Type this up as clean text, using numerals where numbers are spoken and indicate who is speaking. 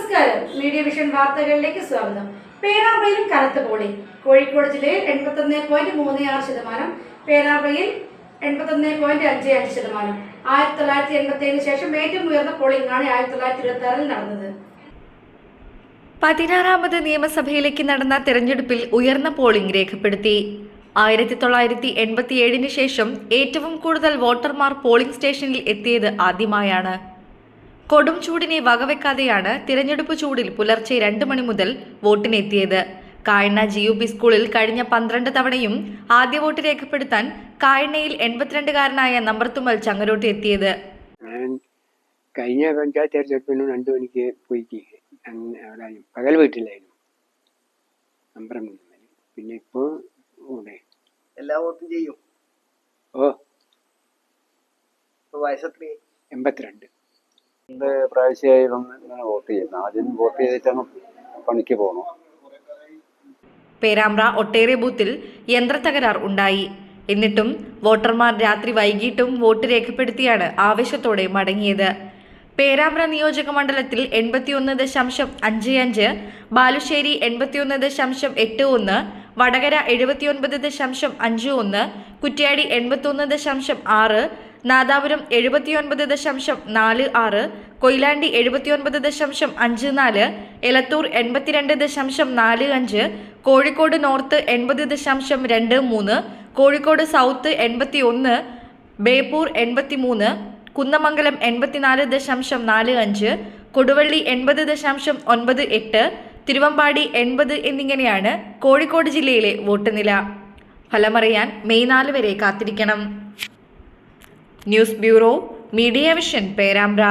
Speaker 1: നമസ്കാരം. Media vision വാർത്തകളിലേക്ക് സ്വാഗതം. പേരാമ്പ്രയിൽ കനത്ത പോളിംഗ്. കോഴിക്കോട് ജില്ലയിൽ 81.36%, പേരാമ്പ്രയിൽ 81.55%. 1987 ശേഷം ഏറ്റവും ഉയർന്ന പോളിംഗാണ് 1926 നടന്നത്.
Speaker 2: 16ാമത് നിയമസഭയിലേക്ക് നടന്ന തെരഞ്ഞെടുപ്പിൽ ഉയർന്ന പോളിംഗ് രേഖപ്പെടുത്തി. 1987 ശേഷം ഏറ്റവും കൂടുതൽ വോട്ടർമാർ പോളിംഗ് സ്റ്റേഷനിൽ എത്തിയത് ആദ്യമായാണ്. കൊടും ചൂടിനെ വകവെക്കാതെയാണ് തിരഞ്ഞെടുപ്പ് ചൂടിൽ പുലർച്ചെ 2 മണി മുതൽ വോട്ടിനെത്തിയത്. കായണ്ണ GUP സ്കൂളിൽ കഴിഞ്ഞ 12 തവണയും ആദ്യ വോട്ട് രേഖപ്പെടുത്താൻ കായണ്ണയിൽ 82കാരനായ നമ്പർത്തുമ്മൽ ചങ്ങരോട്ട് എത്തിയത്.
Speaker 3: കഴിഞ്ഞ പഞ്ചായത്ത് തെരഞ്ഞെടുപ്പിനും 2 മണിക്ക് പോയിട്ട് അവിടെ പകൽ വീട്ടിലായിരുന്നു നമ്പരം. പിന്നെ ഇപ്പോൾ
Speaker 4: എല്ലാ വോട്ടും ചെയ്യും. വയസ്സെത്ര?
Speaker 3: 82.
Speaker 5: പ്രാവശ്യമായി ഇങ്ങനെ വോട്ട് ചെയ്യുന്നു. ആദ്യം വോട്ട് ചെയ്തിട്ടാണ് പണിക്ക് പോകണം.
Speaker 2: പേരാമ്പ്ര ഒട്ടേറെ ബൂത്തിൽ യന്ത്രത്തകരാർ ഉണ്ടായി. എന്നിട്ടും വോട്ടർമാർ രാത്രി വൈകിട്ടും വോട്ട് രേഖപ്പെടുത്തിയാണ് ആവേശത്തോടെ മടങ്ങിയത്. പേരാമ്പ്ര നിയോജക മണ്ഡലത്തിൽ 81.55, ബാലുശ്ശേരി 81.81, വടകര 79.51, കുറ്റ്യാടി 81.6, നാദാപുരം 79.46, കൊയിലാണ്ടി 79.54, എലത്തൂർ 82.45, കോഴിക്കോട് നോർത്ത് 80.23, കോഴിക്കോട് സൗത്ത് 81, ബേപ്പൂർ 83, കുന്നമംഗലം 84.45, കൊടുവള്ളി 80.98, തിരുവമ്പാടി 80 എന്നിങ്ങനെയാണ് കോഴിക്കോട് ജില്ലയിലെ വോട്ട് നില. ഫലമറിയാൻ മെയ് 4 വരെ കാത്തിരിക്കണം. News bureau, media vision, Perambra.